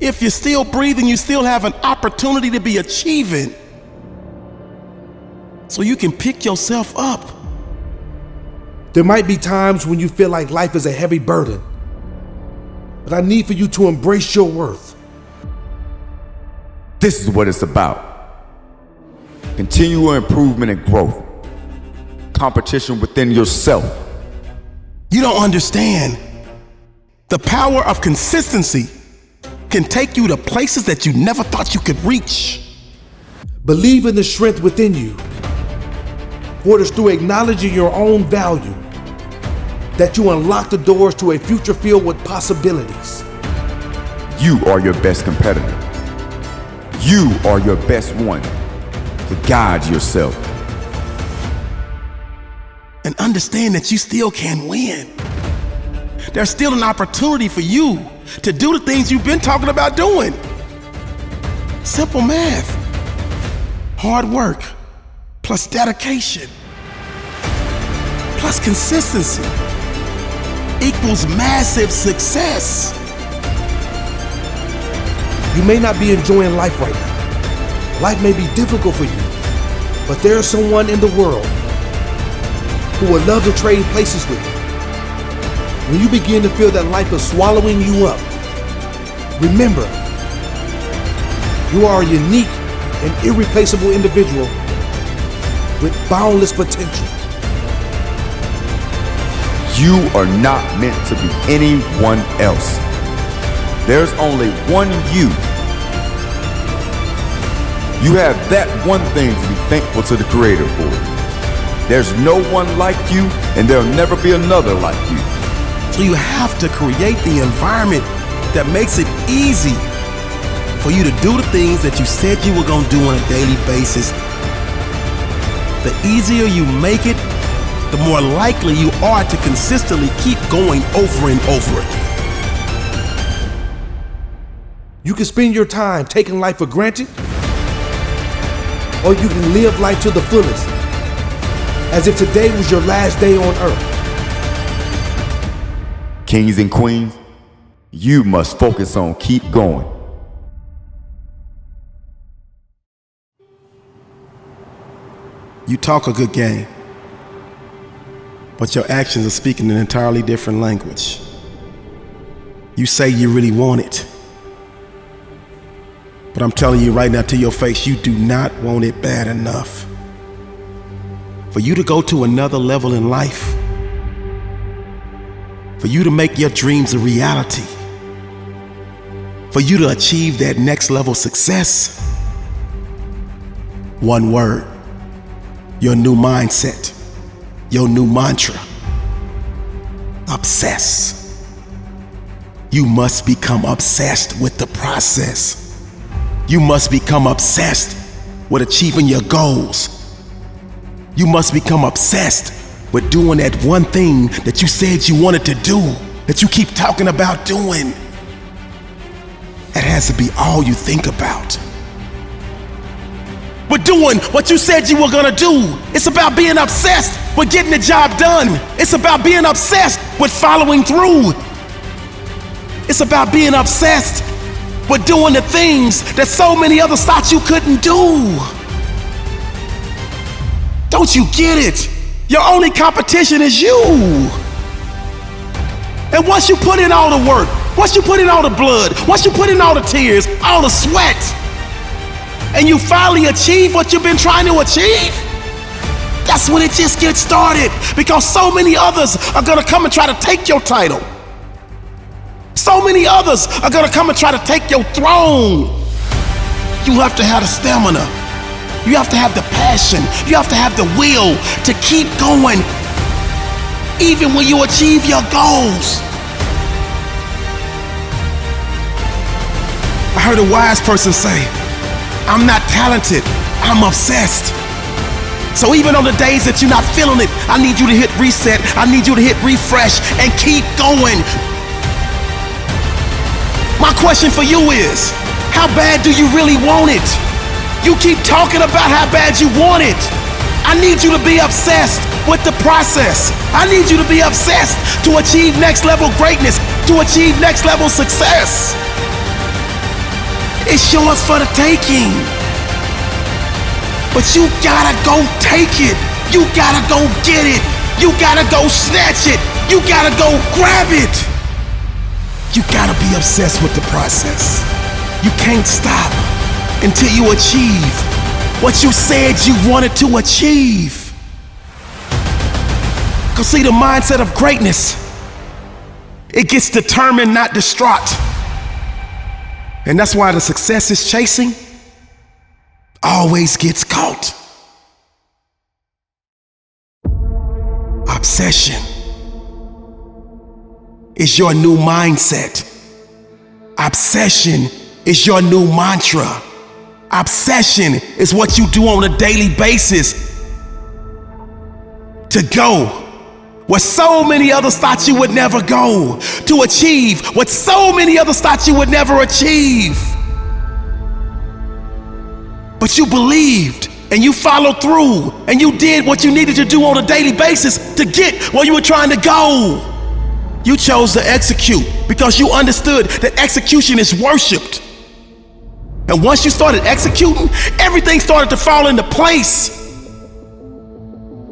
If you're still breathing, you still have an opportunity to be achieving. So you can pick yourself up. There might be times when you feel like life is a heavy burden, but I need for you to embrace your worth. This is what it's about. Continual improvement and growth. Competition within yourself. You don't understand. The power of consistency can take you to places that you never thought you could reach. Believe in the strength within you, for it is through acknowledging your own value that you unlock the doors to a future filled with possibilities. You are your best competitor. You are your best one to guide yourself. And understand that you still can win. There's still an opportunity for you to do the things you've been talking about doing. Simple math. Hard work plus dedication plus consistency equals massive success. You may not be enjoying life right now. Life may be difficult for you, but there is someone in the world who would love to trade places with you. When you begin to feel that life is swallowing you up, remember, you are a unique and irreplaceable individual with boundless potential. You are not meant to be anyone else. There's only one you. You have that one thing to be thankful to the Creator for. There's no one like you, and there'll never be another like you. So you have to create the environment that makes it easy for you to do the things that you said you were going to do on a daily basis. The easier you make it, the more likely you are to consistently keep going over and over again. You can spend your time taking life for granted, or you can live life to the fullest, as if today was your last day on earth. Kings and queens, you must focus on keep going. You talk a good game, but your actions are speaking an entirely different language. You say you really want it, but I'm telling you right now to your face, you do not want it bad enough. For you to go to another level in life, for you to make your dreams a reality, for you to achieve that next level success, one word, your new mindset, your new mantra, obsess. You must become obsessed with the process. You must become obsessed with achieving your goals. You must become obsessed with doing that one thing that you said you wanted to do, that you keep talking about doing. That has to be all you think about. With doing what you said you were gonna do. It's about being obsessed with getting the job done. It's about being obsessed with following through. It's about being obsessed with doing the things that so many others thought you couldn't do. Don't you get it? Your only competition is you. And once you put in all the work, once you put in all the blood, once you put in all the tears, all the sweat, and you finally achieve what you've been trying to achieve, that's when it just gets started, because so many others are gonna come and try to take your title. So many others are gonna come and try to take your throne. You have to have the stamina. You have to have the passion. You have to have the will to keep going, even when you achieve your goals. I heard a wise person say, I'm not talented, I'm obsessed. So even on the days that you're not feeling it, I need you to hit reset, I need you to hit refresh and keep going. My question for you is, how bad do you really want it? You keep talking about how bad you want it. I need you to be obsessed with the process. I need you to be obsessed to achieve next level greatness, to achieve next level success. It's yours for the taking. But you gotta go take it. You gotta go get it. You gotta go snatch it. You gotta go grab it. You gotta be obsessed with the process. You can't stop until you achieve what you said you wanted to achieve. Cause see, the mindset of greatness, it gets determined, not distraught. And that's why the success is chasing always gets caught. Obsession is your new mindset. Obsession is your new mantra. Obsession is what you do on a daily basis to go where so many others thought you would never go, to achieve what so many others thought you would never achieve. But you believed and you followed through and you did what you needed to do on a daily basis to get where you were trying to go. You chose to execute because you understood that execution is worshiped. And once you started executing, everything started to fall into place.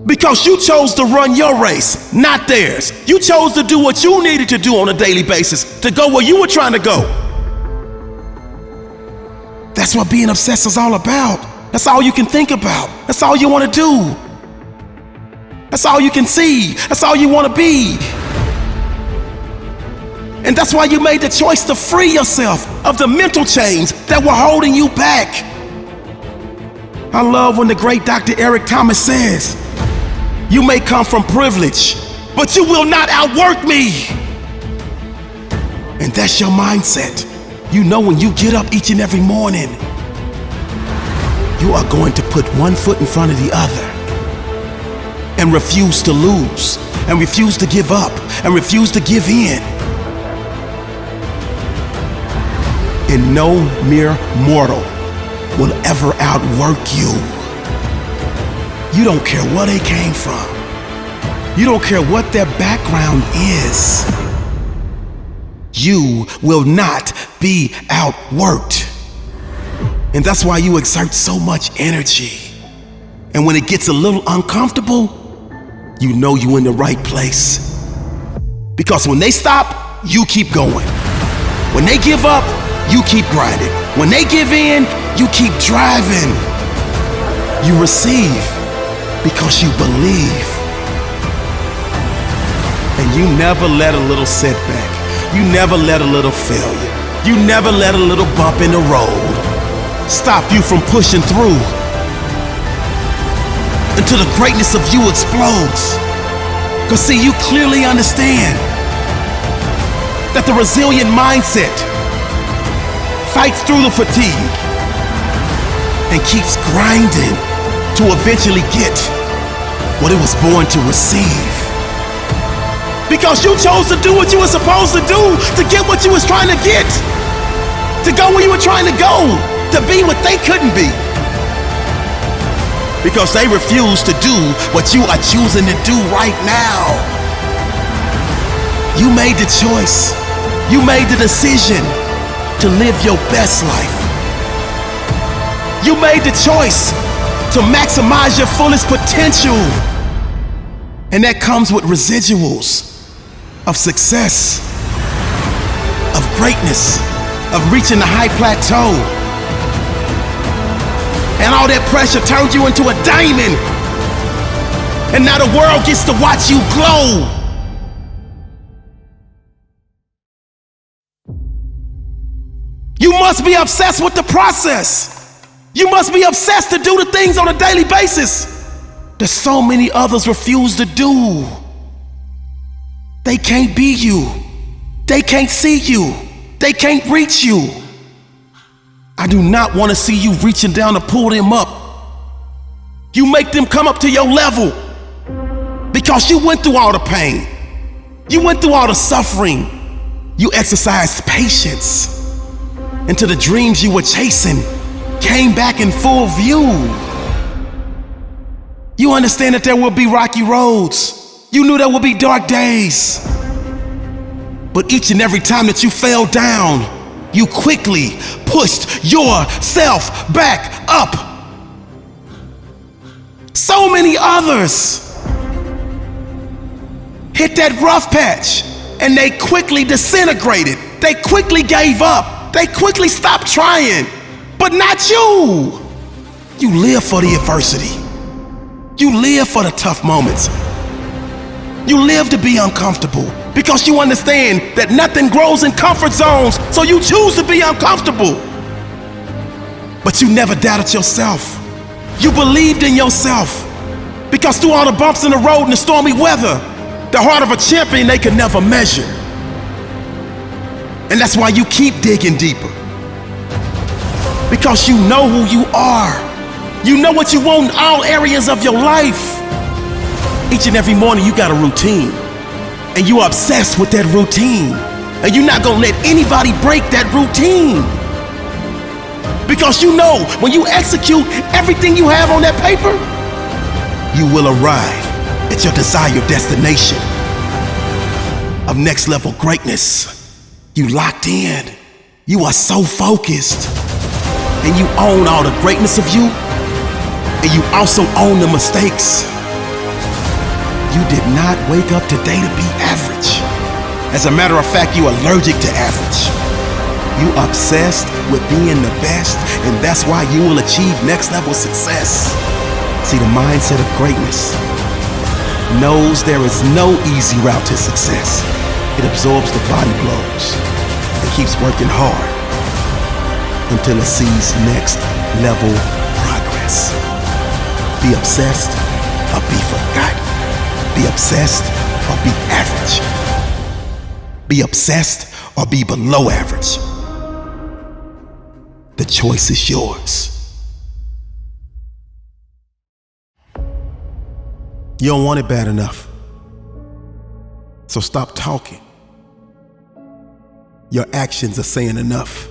Because you chose to run your race, not theirs. You chose to do what you needed to do on a daily basis to go where you were trying to go. That's what being obsessed is all about. That's all you can think about. That's all you want to do. That's all you can see. That's all you want to be. And that's why you made the choice to free yourself of the mental chains that were holding you back. I love when the great Dr. Eric Thomas says, "You may come from privilege, but you will not outwork me." And that's your mindset. You know, when you get up each and every morning, you are going to put one foot in front of the other and refuse to lose, and refuse to give up, and refuse to give in. And no mere mortal will ever outwork you. You don't care where they came from. You don't care what their background is. You will not be outworked. And that's why you exert so much energy. And when it gets a little uncomfortable, you know you're in the right place. Because when they stop, you keep going. When they give up, you keep grinding. When they give in, you keep driving. You receive because you believe. And you never let a little setback, you never let a little failure, you never let a little bump in the road stop you from pushing through until the greatness of you explodes. Because see, you clearly understand that the resilient mindset fights through the fatigue and keeps grinding to eventually get what it was born to receive. Because you chose to do what you were supposed to do to get what you was trying to get, to go where you were trying to go, to be what they couldn't be. Because they refused to do what you are choosing to do right now. You made the choice. You made the decision to live your best life. You made the choice to maximize your fullest potential. And that comes with residuals of success, of greatness, of reaching the high plateau. And all that pressure turned you into a diamond. And now the world gets to watch you glow. You must be obsessed with the process. You must be obsessed to do the things on a daily basis that so many others refuse to do. They can't be you. They can't see you. They can't reach you. I do not want to see you reaching down to pull them up. You make them come up to your level because you went through all the pain. You went through all the suffering. You exercised patience until the dreams you were chasing came back in full view. You understand that there will be rocky roads. You knew there would be dark days. But each and every time that you fell down, you quickly pushed yourself back up. So many others hit that rough patch and they quickly disintegrated. They quickly gave up. They quickly stopped trying. But not you. You live for the adversity. You live for the tough moments. You live to be uncomfortable because you understand that nothing grows in comfort zones, so you choose to be uncomfortable. But you never doubted yourself. You believed in yourself because through all the bumps in the road and the stormy weather, the heart of a champion they could never measure. And that's why you keep digging deeper. Because you know who you are. You know what you want in all areas of your life. Each and every morning you got a routine. And you're obsessed with that routine. And you're not gonna let anybody break that routine. Because you know when you execute everything you have on that paper, you will arrive at your desired destination of next level greatness. You locked in. You are so focused. And you own all the greatness of you. And you also own the mistakes. You did not wake up today to be average. As a matter of fact, you're allergic to average. You obsessed with being the best, and that's why you will achieve next level success. See, the mindset of greatness knows there is no easy route to success. It absorbs the body blows and keeps working hard until it sees next level progress. Be obsessed or be forgotten. Be obsessed or be average. Be obsessed or be below average. The choice is yours. You don't want it bad enough. So stop talking. Your actions are saying enough.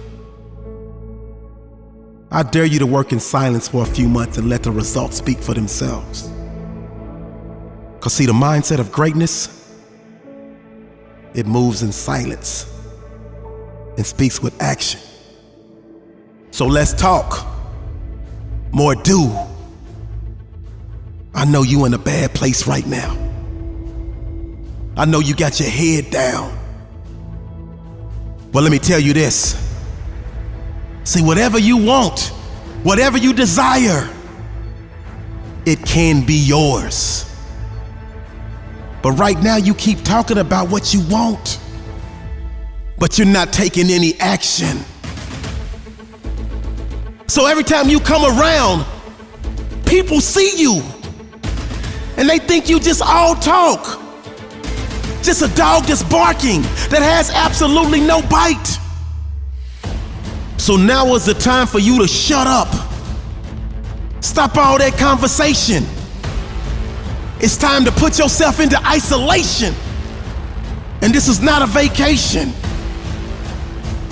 I dare you to work in silence for a few months and let the results speak for themselves. Because see, the mindset of greatness, it moves in silence and speaks with action. So let's talk. More do. I know you in a bad place right now. I know you got your head down. But let me tell you this. See, whatever you want, whatever you desire, it can be yours. But right now you keep talking about what you want, but you're not taking any action. So every time you come around, people see you and they think you just all talk. Just a dog that's barking that has absolutely no bite. So now is the time for you to shut up. Stop all that conversation. It's time to put yourself into isolation. And this is not a vacation.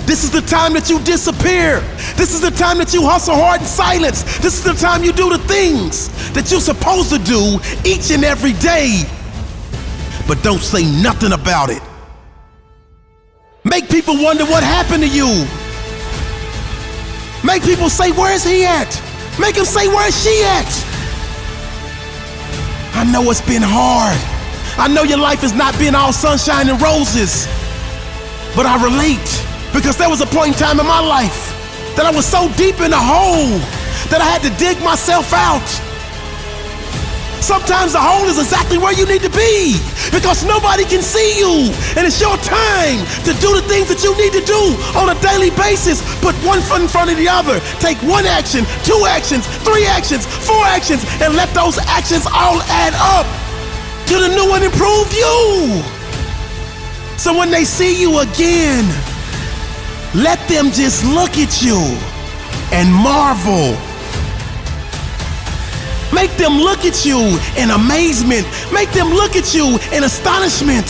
This is the time that you disappear. This is the time that you hustle hard in silence. This is the time you do the things that you're supposed to do each and every day. But don't say nothing about it. Make people wonder what happened to you. Make people say, where's he at? Make them say, where's she at? I know it's been hard. I know your life has not been all sunshine and roses. But I relate, because there was a point in time in my life that I was so deep in a hole that I had to dig myself out. Sometimes the hole is exactly where you need to be because nobody can see you. And it's your time to do the things that you need to do on a daily basis. Put one foot in front of the other. Take one action, 2 actions, 3 actions, 4 actions, and let those actions all add up to the new and improved you. So when they see you again, let them just look at you and marvel. Make them look at you in amazement. Make them look at you in astonishment.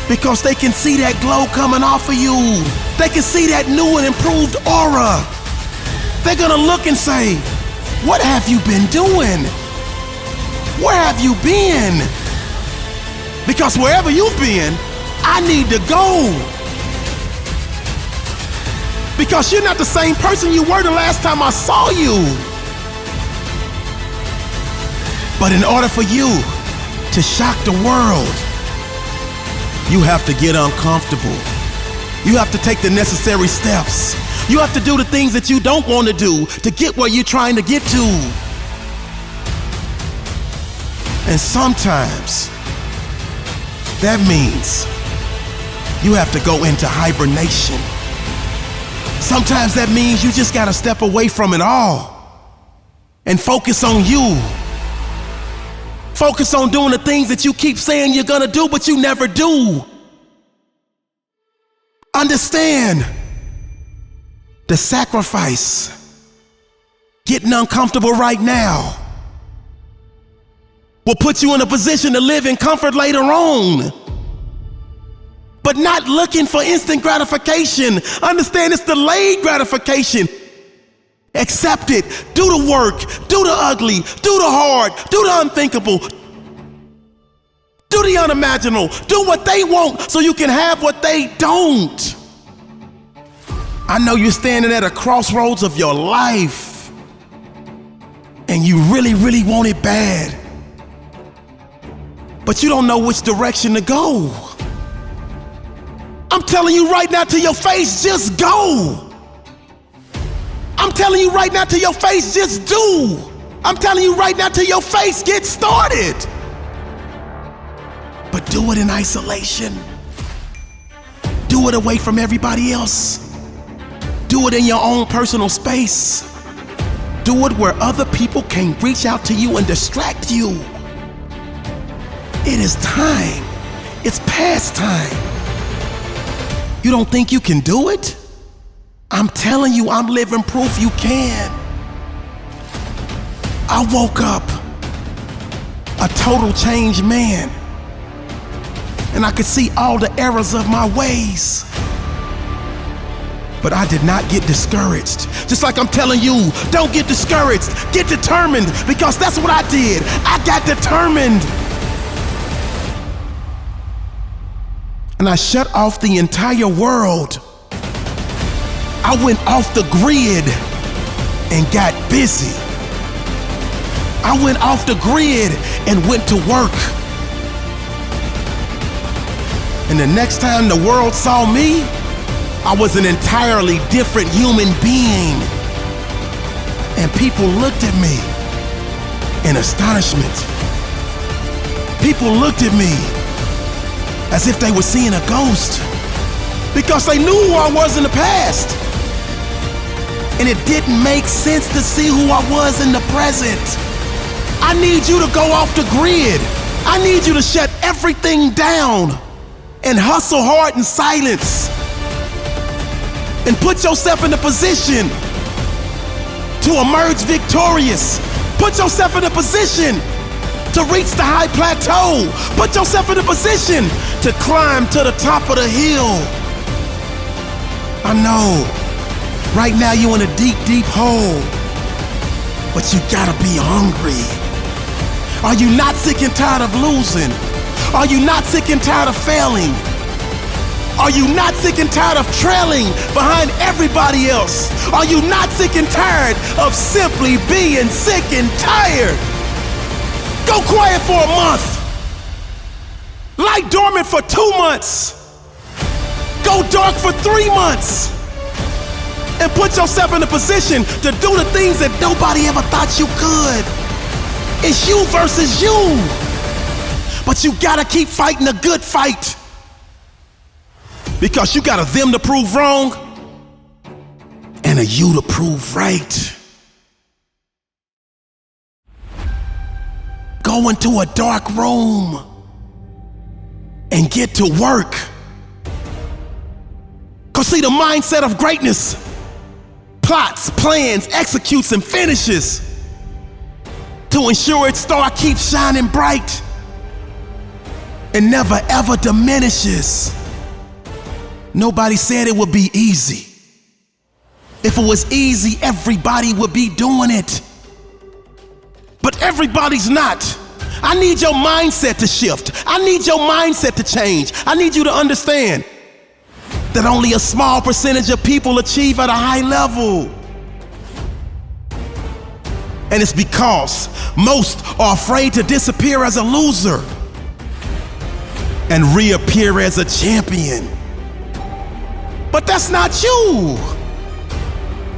Because they can see that glow coming off of you. They can see that new and improved aura. They're gonna look and say, what have you been doing? Where have you been? Because wherever you've been, I need to go. Because you're not the same person you were the last time I saw you. But in order for you to shock the world, you have to get uncomfortable. You have to take the necessary steps. You have to do the things that you don't want to do to get where you're trying to get to. And sometimes that means you have to go into hibernation. Sometimes that means you just gotta step away from it all and focus on you. Focus on doing the things that you keep saying you're gonna do, but you never do. Understand the sacrifice, getting uncomfortable right now, will put you in a position to live in comfort later on. But not looking for instant gratification. Understand it's delayed gratification. Accept it. Do the work. Do the ugly. Do the hard. Do the unthinkable. Do the unimaginable. Do what they want so you can have what they don't. I know you're standing at a crossroads of your life and you really, really want it bad, but you don't know which direction to go. I'm telling you right now to your face, just go. I'm telling you right now to your face, just do. I'm telling you right now to your face, get started. But do it in isolation. Do it away from everybody else. Do it in your own personal space. Do it where other people can reach out to you and distract you. It is time. It's past time. You don't think you can do it? I'm telling you, I'm living proof you can. I woke up a total changed man, and I could see all the errors of my ways. But I did not get discouraged. Just like I'm telling you, don't get discouraged. Get determined, because that's what I did. I got determined. And I shut off the entire world. I went off the grid and got busy. I went off the grid and went to work. And the next time the world saw me, I was an entirely different human being. And people looked at me in astonishment. People looked at me as if they were seeing a ghost, because they knew who I was in the past. And it didn't make sense to see who I was in the present. I need you to go off the grid. I need you to shut everything down and hustle hard in silence and put yourself in a position to emerge victorious. Put yourself in a position to reach the high plateau. Put yourself in a position to climb to the top of the hill. I know, right now you're in a deep, deep hole, but you gotta be hungry. Are you not sick and tired of losing? Are you not sick and tired of failing? Are you not sick and tired of trailing behind everybody else? Are you not sick and tired of simply being sick and tired? Go quiet for a month. Lie dormant for 2 months. Go dark for 3 months. And put yourself in a position to do the things that nobody ever thought you could. It's you versus you. But you gotta keep fighting a good fight. Because you got a them to prove wrong and a you to prove right. Go into a dark room and get to work. Cause see, the mindset of greatness plots, plans, executes, and finishes to ensure its star keeps shining bright and never ever diminishes. Nobody said it would be easy. If it was easy, everybody would be doing it. But everybody's not. I need your mindset to shift. I need your mindset to change. I need you to understand that only a small percentage of people achieve at a high level. And it's because most are afraid to disappear as a loser and reappear as a champion. But that's not you.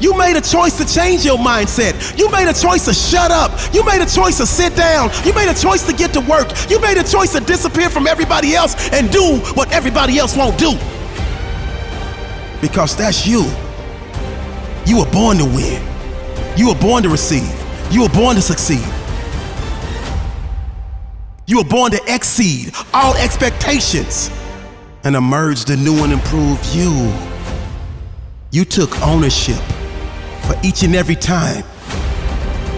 You made a choice to change your mindset. You made a choice to shut up. You made a choice to sit down. You made a choice to get to work. You made a choice to disappear from everybody else and do what everybody else won't do. Because that's you. You were born to win. You were born to receive. You were born to succeed. You were born to exceed all expectations and emerge the new and improved you. You took ownership for each and every time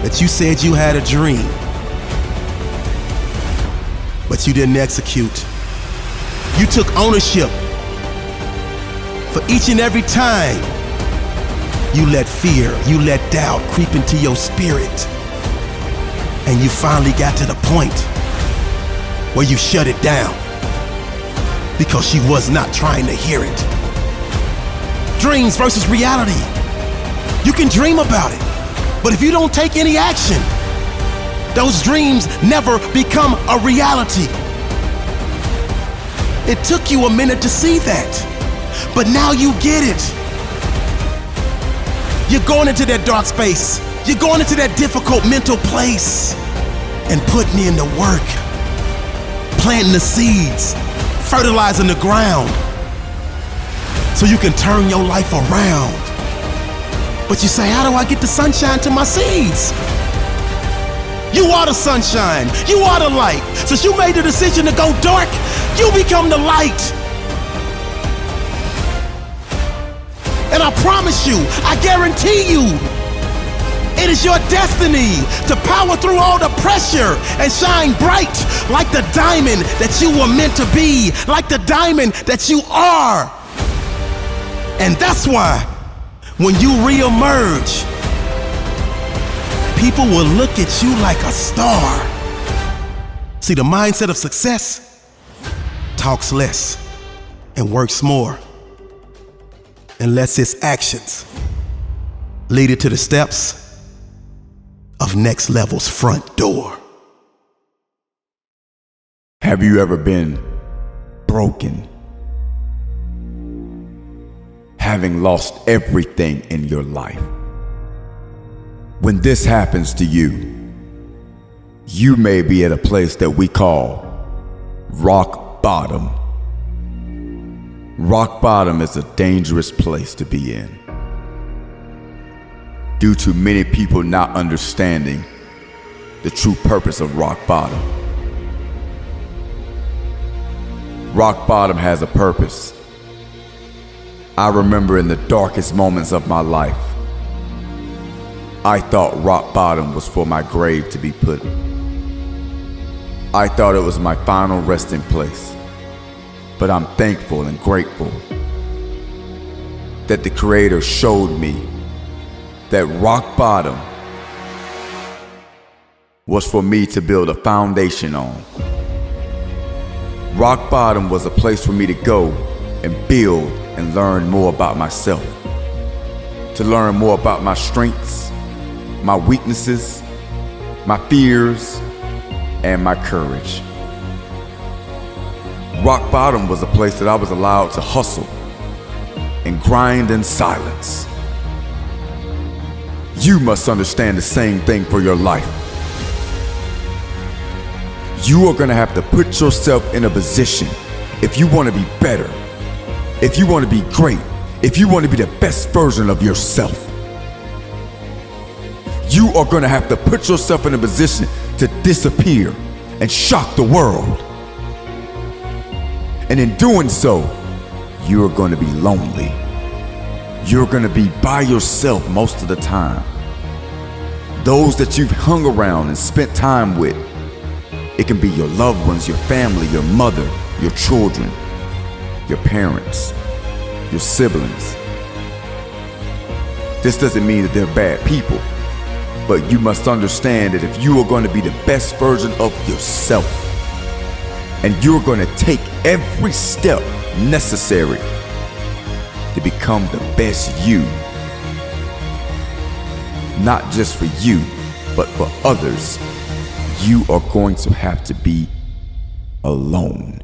that you said you had a dream, but you didn't execute. You took ownership for each and every time you let fear, you let doubt creep into your spirit, and you finally got to the point where you shut it down because she was not trying to hear it. Dreams versus reality. You can dream about it, but if you don't take any action, those dreams never become a reality. It took you a minute to see that, but now you get it. You're going into that dark space. You're going into that difficult mental place and putting in the work, planting the seeds, fertilizing the ground so you can turn your life around. But you say, how do I get the sunshine to my seeds? You are the sunshine. You are the light. Since you made the decision to go dark, you become the light. And I promise you, I guarantee you, it is your destiny to power through all the pressure and shine bright like the diamond that you were meant to be, like the diamond that you are. And that's why when you reemerge, people will look at you like a star. See, the mindset of success talks less and works more, and lets its actions lead it to the steps of next level's front door. Have you ever been broken? Having lost everything in your life? When this happens to you, you may be at a place that we call rock bottom. Rock bottom is a dangerous place to be in, due to many people not understanding the true purpose of rock bottom. Rock bottom has a purpose. I remember in the darkest moments of my life, I thought rock bottom was for my grave to be put. I thought it was my final resting place. But I'm thankful and grateful that the Creator showed me that rock bottom was for me to build a foundation on. Rock bottom was a place for me to go and build and learn more about myself, to learn more about my strengths, my weaknesses, my fears, and my courage. Rock bottom was a place that I was allowed to hustle and grind in silence. You must understand the same thing for your life. You are going to have to put yourself in a position, if you want to be better, if you want to be great, if you want to be the best version of yourself, you are going to have to put yourself in a position to disappear and shock the world. And in doing so, you're going to be lonely. You're going to be by yourself most of the time. Those that you've hung around and spent time with, it can be your loved ones, your family, your mother, your children, your parents, your siblings. This doesn't mean that they're bad people, but you must understand that if you are going to be the best version of yourself, and you're going to take every step necessary to become the best you. Not just for you, but for others. You are going to have to be alone.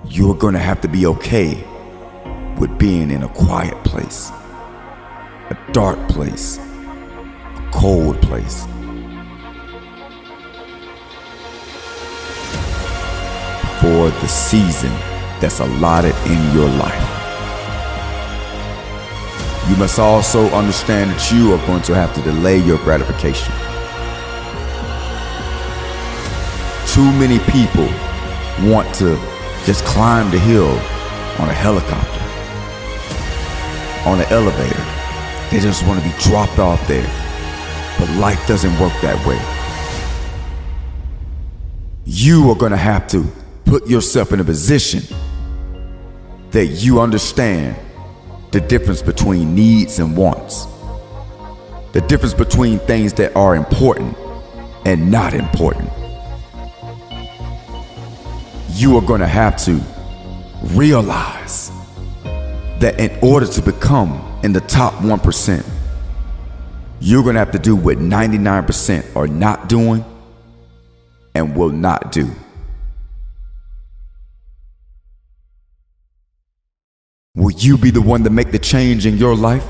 You're going to have to be okay with being in a quiet place, a dark place, a cold place. For the season that's allotted in your life. You must also understand that you are going to have to delay your gratification. Too many people want to just climb the hill on a helicopter, on an elevator. They just want to be dropped off there. But life doesn't work that way. You are going to have to put yourself in a position that you understand the difference between needs and wants. The difference between things that are important and not important. You are going to have to realize that in order to become in the top 1%, you're going to have to do what 99% are not doing and will not do. Will you be the one to make the change in your life?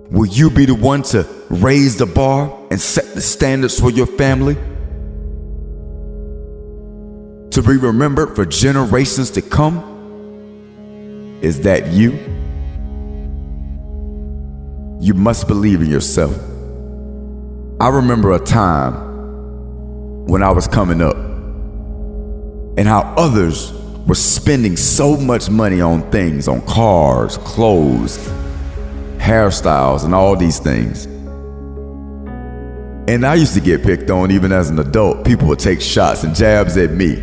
Will you be the one to raise the bar and set the standards for your family? To be remembered for generations to come? Is that you? You must believe in yourself. I remember a time when I was coming up and how others were spending so much money on things, on cars, clothes, hairstyles, and all these things. And I used to get picked on even as an adult. People would take shots and jabs at me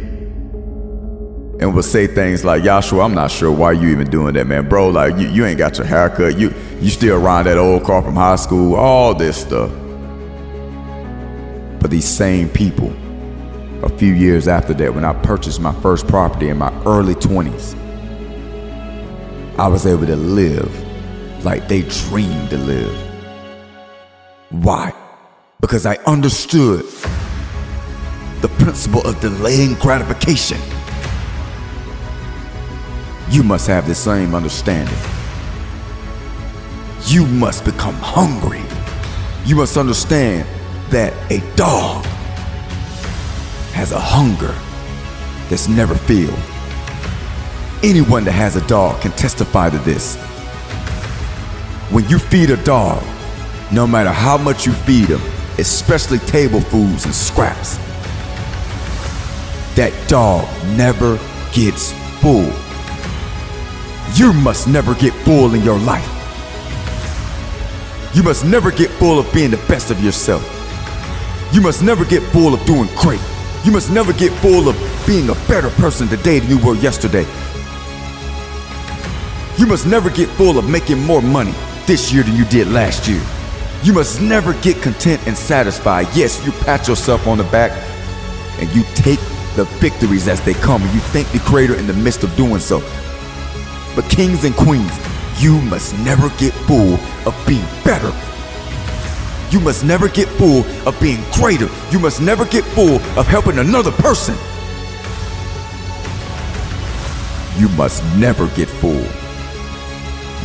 and would say things like, Yahshua, I'm not sure why you even doing that, man. Bro, like you ain't got your haircut. You still riding that old car from high school, all this stuff. But these same people, a few years after that, when I purchased my first property in my early 20s, I was able to live like they dreamed to live. Why? Because I understood the principle of delaying gratification. You must have the same understanding. You must become hungry. You must understand that a dog has a hunger that's never filled. Anyone that has a dog can testify to this. When you feed a dog, no matter how much you feed them, especially table foods and scraps, that dog never gets full. You must never get full in your life. You must never get full of being the best of yourself. You must never get full of doing great. You must never get full of being a better person today than you were yesterday. You must never get full of making more money this year than you did last year. You must never get content and satisfied. Yes, you pat yourself on the back and you take the victories as they come and you thank the Creator in the midst of doing so. But kings and queens, you must never get full of being better. You must never get full of being greater. You must never get full of helping another person. You must never get full.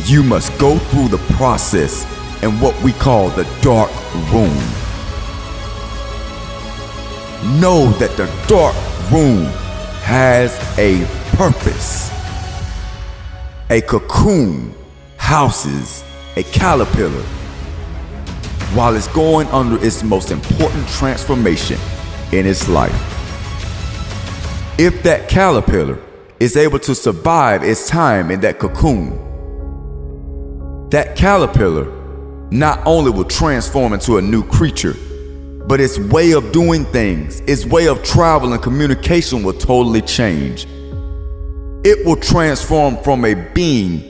You must go through the process in what we call the dark room. Know that the dark room has a purpose. A cocoon houses a caterpillar while it's going under its most important transformation in its life. If that caterpillar is able to survive its time in that cocoon, that caterpillar not only will transform into a new creature, but its way of doing things, its way of travel and communication will totally change. It will transform from a being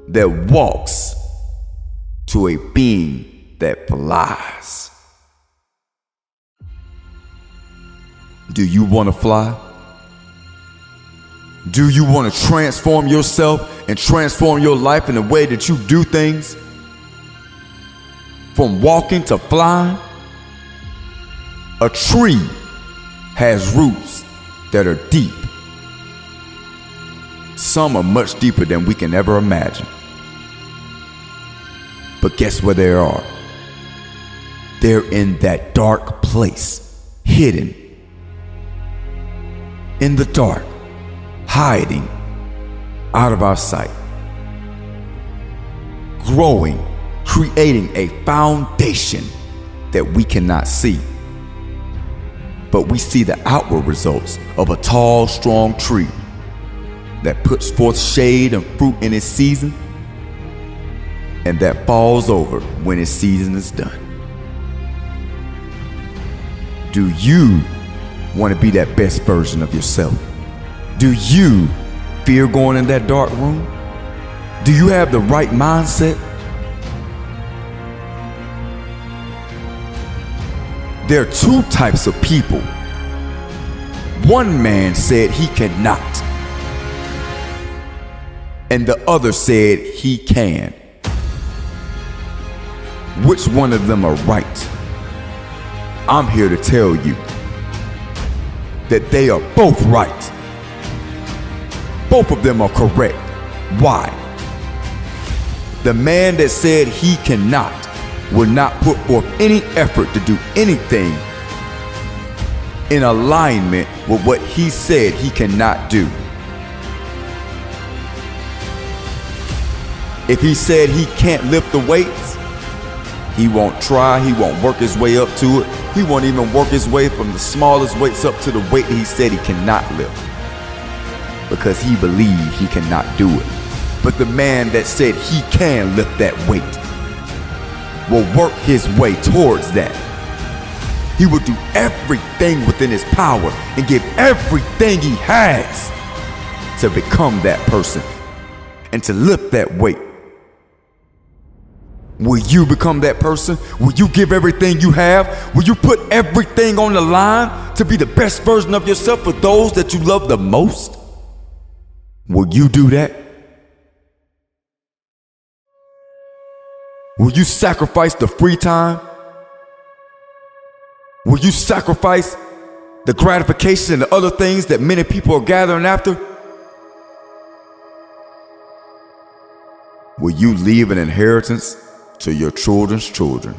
that walks to a being that flies. Do you want to fly? Do you want to transform yourself and transform your life in the way that you do things? From walking to flying? A tree has roots that are deep. Some are much deeper than we can ever imagine. But guess where they are? They're in that dark place, hidden. In the dark, hiding out of our sight. Growing, creating a foundation that we cannot see. But we see the outward results of a tall, strong tree that puts forth shade and fruit in its season, and that falls over when its season is done. Do you want to be that best version of yourself? Do you fear going in that dark room? Do you have the right mindset? There are two types of people. One man said he cannot, and the other said he can. Which one of them are right? I'm here to tell you that they are both right. Both of them are correct. Why? The man that said he cannot will not put forth any effort to do anything in alignment with what he said he cannot do. If he said he can't lift the weights, he won't try, he won't work his way up to it. He won't even work his way from the smallest weights up to the weight that he said he cannot lift, because he believed he cannot do it. But the man that said he can lift that weight will work his way towards that. He will do everything within his power and give everything he has to become that person and to lift that weight. Will you become that person? Will you give everything you have? Will you put everything on the line to be the best version of yourself for those that you love the most? Will you do that? Will you sacrifice the free time? Will you sacrifice the gratification and the other things that many people are gathering after? Will you leave an inheritance to your children's children?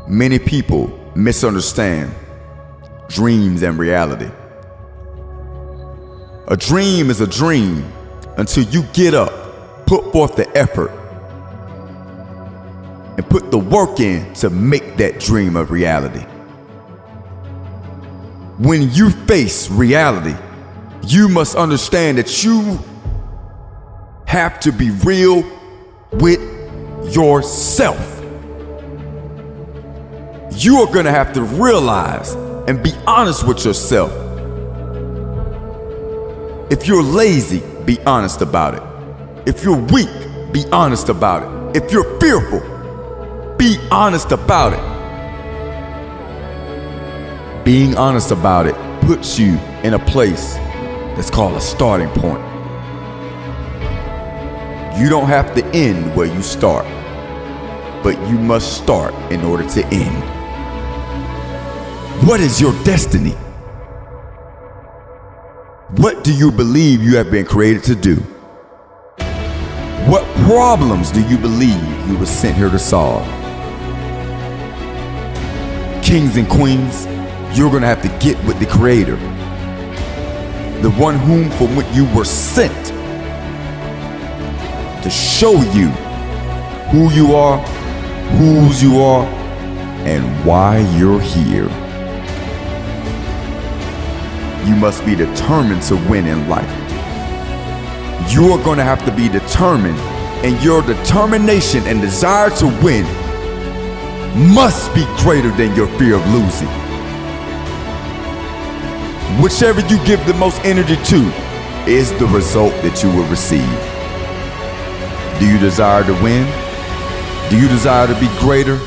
Many people misunderstand dreams and reality. A dream is a dream until you get up, put forth the effort, and put the work in to make that dream a reality. When you face reality, you must understand that you have to be real with yourself. You are going to have to realize and be honest with yourself. If you're lazy, be honest about it. If you're weak, be honest about it. If you're fearful, be honest about it. Being honest about it puts you in a place that's called a starting point. You don't have to end where you start, but you must start in order to end. What is your destiny? What do you believe you have been created to do? What problems do you believe you were sent here to solve? Kings and queens, you're going to have to get with the Creator, the one whom for which you were sent to show you who you are, whose you are, and why you're here. You must be determined to win in life. You're going to have to be determined, and your determination and desire to win must be greater than your fear of losing. Whichever you give the most energy to is the result that you will receive. Do you desire to win? Do you desire to be greater?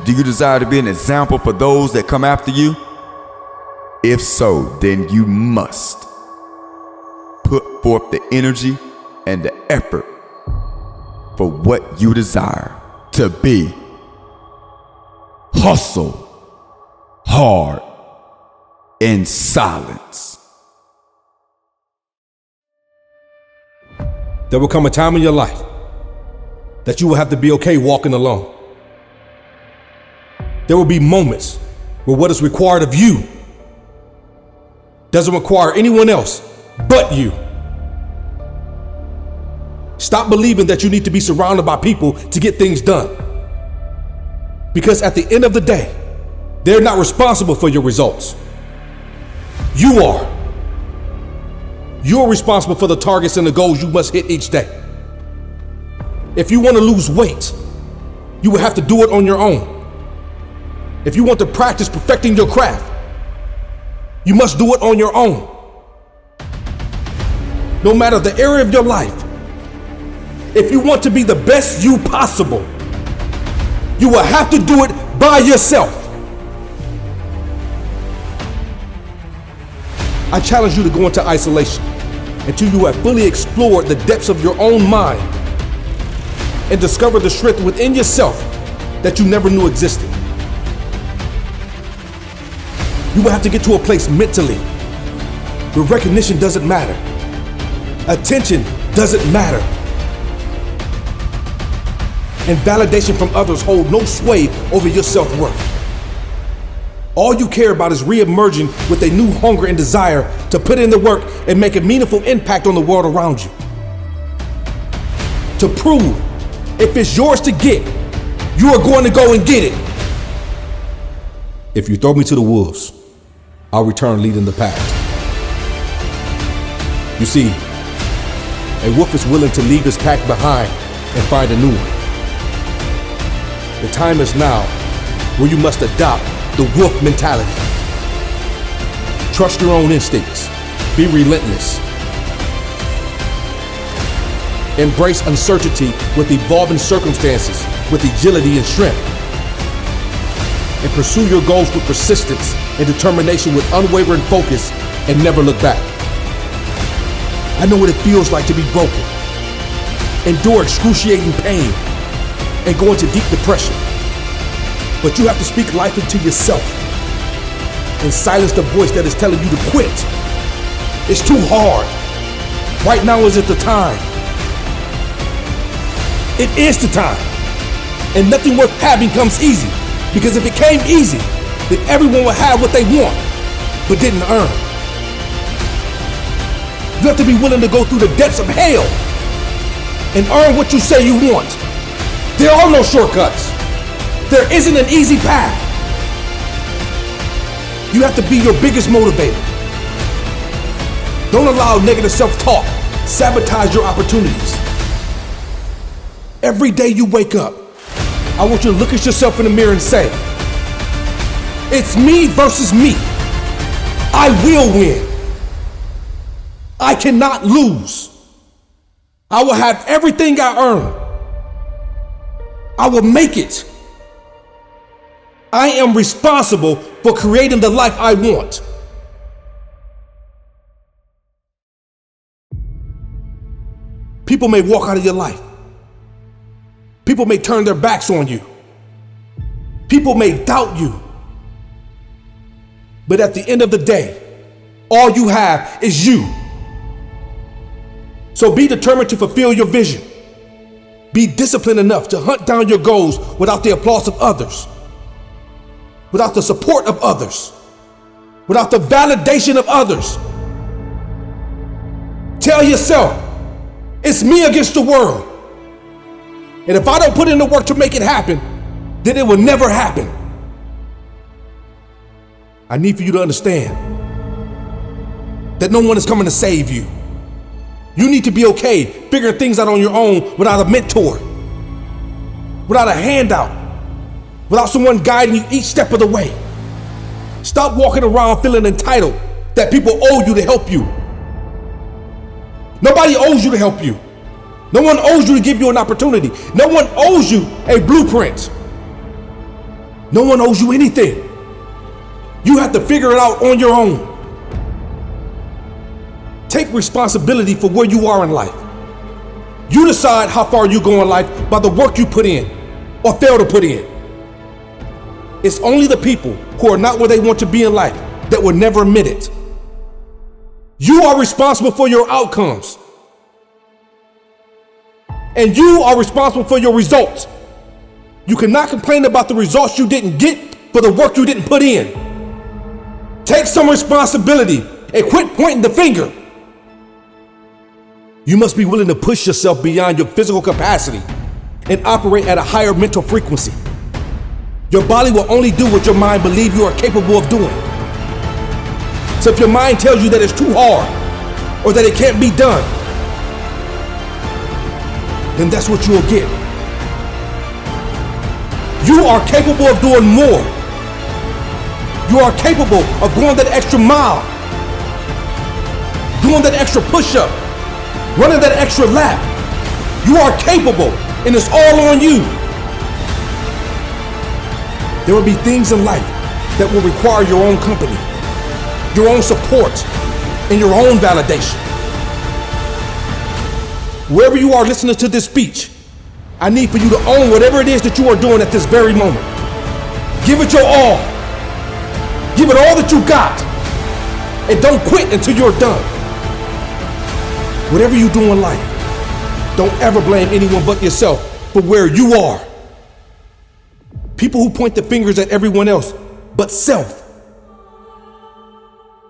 Do you desire to be an example for those that come after you? If so, then you must put forth the energy and the effort for what you desire to be. Hustle hard in silence. There will come a time in your life that you will have to be okay walking alone. There will be moments where what is required of you doesn't require anyone else but you. Stop believing that you need to be surrounded by people to get things done. Because at the end of the day, they're not responsible for your results. You are. You're responsible for the targets and the goals you must hit each day. If you want to lose weight, you will have to do it on your own. If you want to practice perfecting your craft, you must do it on your own. No matter the area of your life, if you want to be the best you possible, you will have to do it by yourself. I challenge you to go into isolation until you have fully explored the depths of your own mind and discover the strength within yourself that you never knew existed. You will have to get to a place mentally where recognition doesn't matter, attention doesn't matter, and validation from others hold no sway over your self-worth. All you care about is re-emerging with a new hunger and desire to put in the work and make a meaningful impact on the world around you. To prove if it's yours to get, you are going to go and get it. If you throw me to the wolves, I'll return leading the pack. You see, a wolf is willing to leave his pack behind and find a new one. The time is now where you must adopt the wolf mentality. Trust your own instincts. Be relentless. Embrace uncertainty with evolving circumstances with agility and strength. And pursue your goals with persistence and determination with unwavering focus and never look back. I know what it feels like to be broken, endure excruciating pain, and go into deep depression. But you have to speak life into yourself and silence the voice that is telling you to quit. It's too hard. Right now isn't the time. It is the time. And nothing worth having comes easy. Because if it came easy, then everyone would have what they want, but didn't earn. You have to be willing to go through the depths of hell and earn what you say you want. There are no shortcuts. There isn't an easy path. You have to be your biggest motivator. Don't allow negative self-talk sabotage your opportunities. Every day you wake up, I want you to look at yourself in the mirror and say, it's me versus me. I will win. I cannot lose. I will have everything I earn. I will make it. I am responsible for creating the life I want. People may walk out of your life. People may turn their backs on you. People may doubt you. But at the end of the day, all you have is you. So be determined to fulfill your vision. Be disciplined enough to hunt down your goals without the applause of others, without the support of others, without the validation of others. Tell yourself, it's me against the world. And if I don't put in the work to make it happen, then it will never happen. I need for you to understand that no one is coming to save you. You need to be okay figuring things out on your own without a mentor, without a handout, without someone guiding you each step of the way. Stop walking around feeling entitled that people owe you to help you. Nobody owes you to help you. No one owes you to give you an opportunity. No one owes you a blueprint. No one owes you anything. You have to figure it out on your own. Take responsibility for where you are in life. You decide how far you go in life by the work you put in or fail to put in. It's only the people who are not where they want to be in life that will never admit it. You are responsible for your outcomes. And you are responsible for your results. You cannot complain about the results you didn't get for the work you didn't put in. Take some responsibility and quit pointing the finger. You must be willing to push yourself beyond your physical capacity and operate at a higher mental frequency. Your body will only do what your mind believes you are capable of doing. So if your mind tells you that it's too hard or that it can't be done, then that's what you'll get. You are capable of doing more. You are capable of going that extra mile, doing that extra push-up, running that extra lap. You are capable, and it's all on you. There will be things in life that will require your own company, your own support, and your own validation. Wherever you are listening to this speech, I need for you to own whatever it is that you are doing at this very moment. Give it your all. Give it all that you got. And don't quit until you're done. Whatever you do in life, don't ever blame anyone but yourself for where you are. People who point the fingers at everyone else but self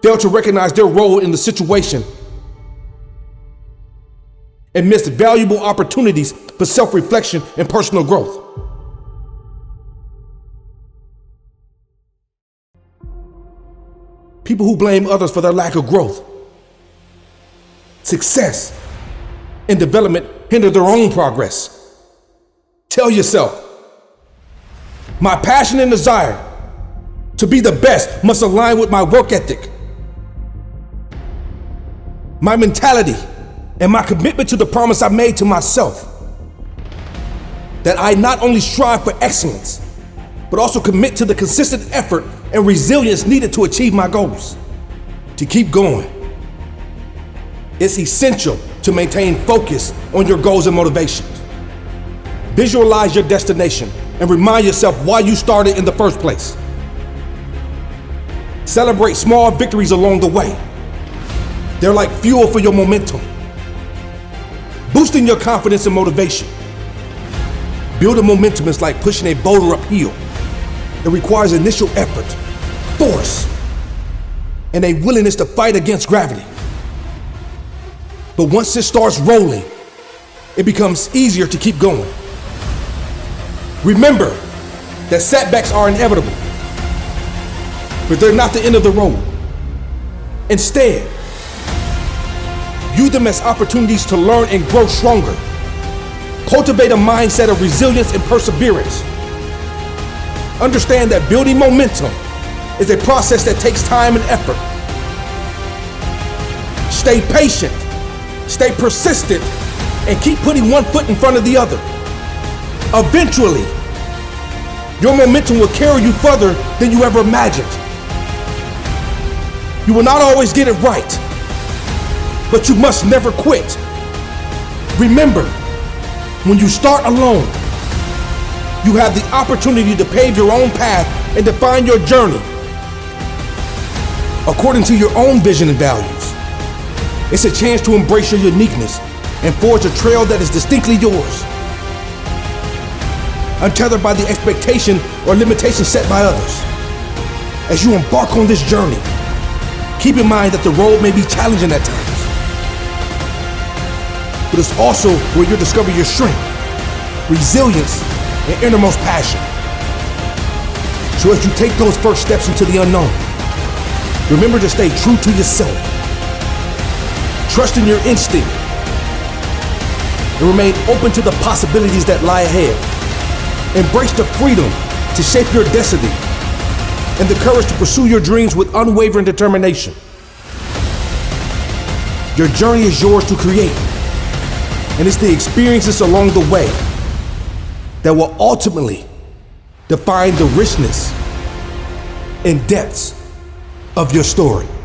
fail to recognize their role in the situation and miss valuable opportunities for self-reflection and personal growth. People who blame others for their lack of growth, success, and development hinder their own progress. Tell yourself, my passion and desire to be the best must align with my work ethic, my mentality, and my commitment to the promise I made to myself. That I not only strive for excellence, but also commit to the consistent effort and resilience needed to achieve my goals. To keep going, it's essential to maintain focus on your goals and motivations. Visualize your destination and remind yourself why you started in the first place. Celebrate small victories along the way. They're like fuel for your momentum, boosting your confidence and motivation. Building momentum is like pushing a boulder uphill. It requires initial effort, force, and a willingness to fight against gravity. But once it starts rolling, it becomes easier to keep going. Remember that setbacks are inevitable, but they're not the end of the road. Instead, view them as opportunities to learn and grow stronger. Cultivate a mindset of resilience and perseverance. Understand that building momentum is a process that takes time and effort. Stay patient, stay persistent, and keep putting one foot in front of the other. Eventually, your momentum will carry you further than you ever imagined. You will not always get it right, but you must never quit. Remember, when you start alone, you have the opportunity to pave your own path and define your journey according to your own vision and values. It's a chance to embrace your uniqueness and forge a trail that is distinctly yours, untethered by the expectation or limitations set by others. As you embark on this journey, keep in mind that the road may be challenging at times, but it's also where you'll discover your strength, resilience, and innermost passion. So as you take those first steps into the unknown, remember to stay true to yourself. Trust in your instinct and remain open to the possibilities that lie ahead. Embrace the freedom to shape your destiny and the courage to pursue your dreams with unwavering determination. Your journey is yours to create, and it's the experiences along the way that will ultimately define the richness and depths of your story.